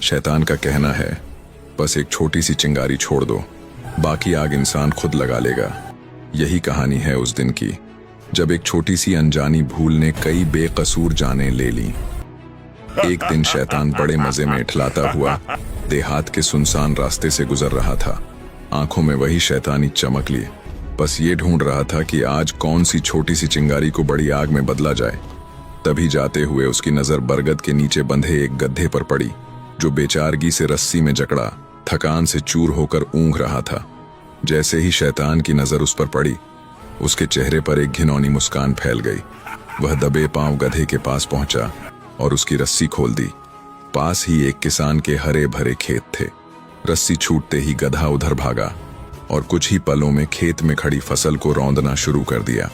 शैतान का कहना है, बस एक छोटी सी चिंगारी छोड़ दो, बाकी आग इंसान खुद लगा लेगा। यही कहानी है उस दिन की, जब एक छोटी सी अनजानी भूल ने कई बेकसूर जानें ले ली। एक दिन शैतान बड़े मजे में इठलाता हुआ देहात के सुनसान रास्ते से गुजर रहा था। आंखों में वही शैतानी चमक ली, बस ये ढूंढ रहा था कि आज कौन सी छोटी सी चिंगारी को बड़ी आग में बदला जाए। तभी जाते हुए उसकी नजर बरगद के नीचे बंधे एक गधे पर पड़ी, जो बेचारगी से रस्सी में जकड़ा थकान से चूर होकर ऊँघ रहा था। जैसे ही शैतान की नजर उस पर पड़ी, उसके चेहरे पर एक घिनौनी मुस्कान फैल गई। वह दबे पांव गधे के पास पहुंचा और उसकी रस्सी खोल दी। पास ही एक किसान के हरे भरे खेत थे। रस्सी छूटते ही गधा उधर भागा और कुछ ही पलों में खेत में खड़ी फसल को रौंदना शुरू कर दिया।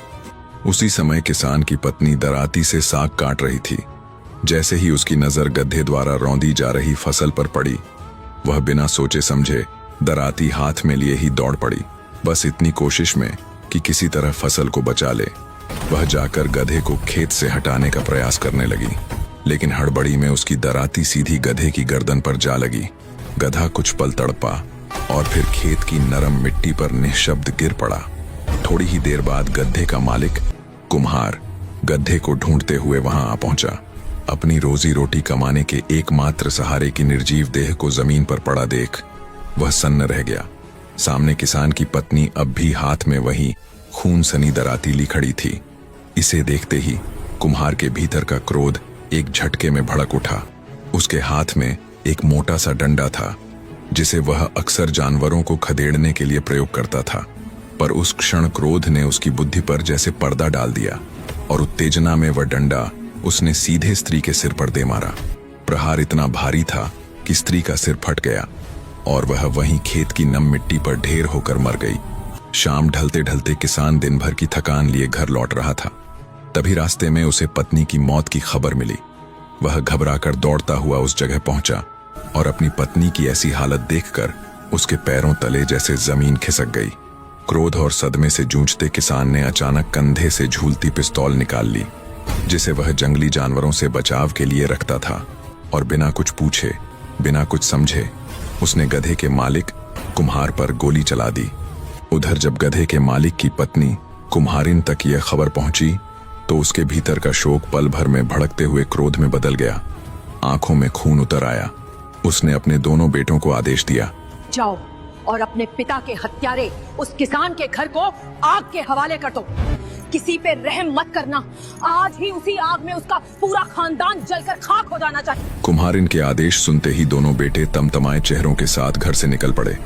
उसी समय किसान की पत्नी दराती से साग काट रही थी। जैसे ही उसकी नजर गधे द्वारा रौंदी जा रही फसल पर पड़ी, वह बिना सोचे समझे दराती हाथ में लिए ही दौड़ पड़ी, बस इतनी कोशिश में कि किसी तरह फसल को बचा ले। वह जाकर गधे को खेत से हटाने का प्रयास करने लगी, लेकिन हड़बड़ी में उसकी दराती सीधी गधे की गर्दन पर जा लगी। गधा कुछ पल तड़पा और फिर खेत की नरम मिट्टी पर निःशब्द गिर पड़ा। थोड़ी ही देर बाद गधे का मालिक कुम्हार गधे को ढूंढते हुए वहां आ पहुंचा। अपनी रोजी रोटी कमाने के एकमात्र सहारे की निर्जीव देह को जमीन पर पड़ा देख वह सन्न रह गया। सामने किसान की पत्नी अब भी हाथ में वही खून सनी दराती ली खड़ी थी। इसे देखते ही कुम्हार के भीतर का क्रोध एक झटके में भड़क उठा। उसके हाथ में एक मोटा सा डंडा था, जिसे वह अक्सर जानवरों को खदेड़ने के लिए प्रयोग करता था। पर उस क्षण क्रोध ने उसकी बुद्धि पर जैसे पर्दा डाल दिया और उत्तेजना में वह डंडा उसने सीधे स्त्री के सिर पर दे मारा। प्रहार इतना भारी था कि स्त्री का सिर फट गया और वह वहीं खेत की नम मिट्टी पर ढेर होकर मर गई। शाम ढलते ढलते किसान दिन भर की थकान लिए घर लौट रहा था। तभी रास्ते में उसे पत्नी की मौत की खबर मिली। वह घबराकर दौड़ता हुआ उस जगह पहुंचा और अपनी पत्नी की ऐसी हालत देखकर उसके पैरों तले जैसे जमीन खिसक गई। क्रोध और सदमे से जूझते किसान ने अचानक कंधे से झूलती पिस्तौल निकाल ली, जिसे वह जंगली जानवरों से बचाव के लिए रखता था, और बिना कुछ पूछे बिना कुछ समझे उसने गधे के मालिक कुम्हार पर गोली चला दी। उधर जब गधे के मालिक की पत्नी कुम्हारिन तक यह खबर पहुंची तो उसके भीतर का शोक पल भर में भड़कते हुए क्रोध में बदल गया। आंखों में खून उतर आया। उसने अपने दोनों बेटों को आदेश दिया, जाओ और अपने पिता के हत्यारे उस किसान के घर को आग के हवाले कर दो। किसी पे रहम मत करना। आज ही उसी आग में उसका पूरा खानदान जलकर खाक हो जाना चाहिए। कुम्हारिन के आदेश सुनते ही दोनों बेटे तमतमाए चेहरों के साथ घर से निकल पड़े।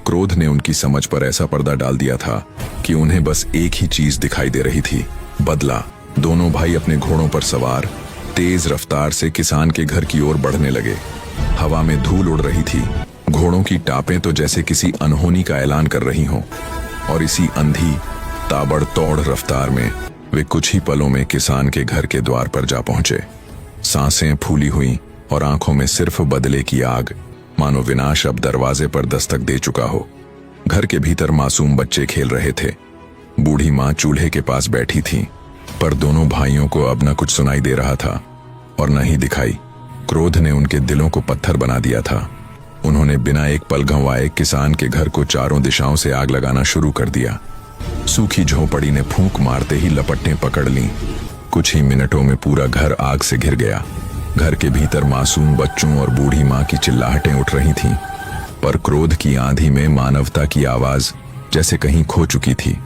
क्रोध ने उनकी समझ पर ऐसा पर्दा डाल दिया था कि उन्हें बस एक ही चीज दिखाई दे रही थी, बदला। दोनों भाई अपने घोड़ों पर सवार तेज रफ्तार से किसान के घर की ओर बढ़ने लगे। हवा में धूल उड़ रही थी। घोड़ों की टापें तो जैसे किसी अनहोनी का ऐलान कर रही हों, और इसी अंधी ताबड़तोड़ रफ्तार में वे कुछ ही पलों में किसान के घर के द्वार पर जा पहुंचे। सांसें फूली हुई और आंखों में सिर्फ बदले की आग, मानो विनाश अब दरवाजे पर दस्तक दे चुका हो। घर के भीतर मासूम बच्चे खेल रहे थे। बूढ़ी माँ चूल्हे के पास बैठी थी, पर दोनों भाइयों को अब न कुछ सुनाई दे रहा था और न ही दिखाई। क्रोध ने उनके दिलों को पत्थर बना दिया था। उन्होंने बिना एक पल गंवाए किसान के घर को चारों दिशाओं से आग लगाना शुरू कर दिया। सूखी झोंपड़ी ने फूंक मारते ही लपटें पकड़ लीं। कुछ ही मिनटों में पूरा घर आग से घिर गया। घर के भीतर मासूम बच्चों और बूढ़ी माँ की चिल्लाहटें उठ रही थीं, पर क्रोध की आंधी में मानवता की आवाज जैसे कहीं खो चुकी थी।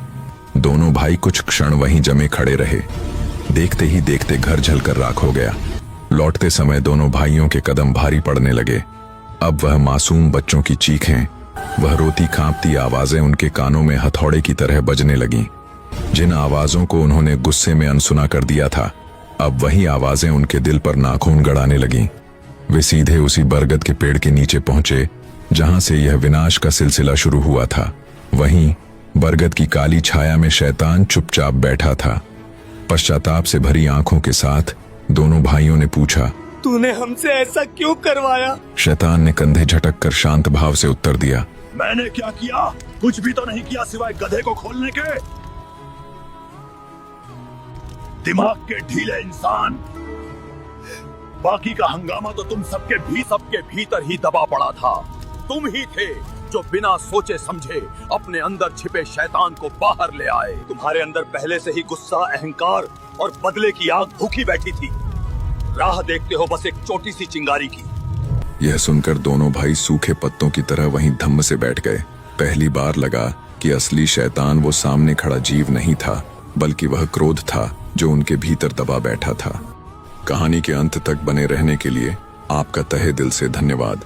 दोनों भाई कुछ क्षण वहीं जमे खड़े रहे। देखते ही देखते घर जलकर राख हो गया। लौटते समय दोनों भाइयों के कदम भारी पड़ने लगे। अब वह मासूम बच्चों की चीखें, वह रोती कांपती आवाजें उनके कानों में हथौड़े की तरह बजने लगीं। जिन आवाजों को उन्होंने गुस्से में अनसुना कर दिया था, अब वही आवाजें उनके दिल पर नाखून गड़ाने लगीं। वे सीधे उसी बरगद के पेड़ के नीचे पहुंचे जहां से यह विनाश का सिलसिला शुरू हुआ था। वहीं बरगद की काली छाया में शैतान चुपचाप बैठा था। पश्चाताप से भरी आंखों के साथ दोनों भाइयों ने पूछा, तूने हमसे ऐसा क्यों करवाया? शैतान ने कंधे झटक कर शांत भाव से उत्तर दिया, मैंने क्या किया? कुछ भी तो नहीं किया सिवाय गधे को खोलने के। दिमाग के ढीले इंसान, बाकी का हंगामा तो तुम सबके भीतर ही दबा पड़ा था। तुम ही थे जो बिना सोचे समझे अपने अंदर छिपे शैतान को बाहर ले आए। तुम्हारे अंदर पहले से ही गुस्सा, अहंकार और बदले की आग भूखी बैठी थी। राह देखते हो बस एक छोटी सी चिंगारी की। यह सुनकर दोनों भाई सूखे पत्तों की तरह वहीं धम्म से बैठ गए। पहली बार लगा कि असली शैतान वो सामने खड़ा जीव नहीं था, बल्कि वह क्रोध था जो उनके भीतर दबा बैठा था। कहानी के अंत तक बने रहने के लिए आपका तहे दिल से धन्यवाद।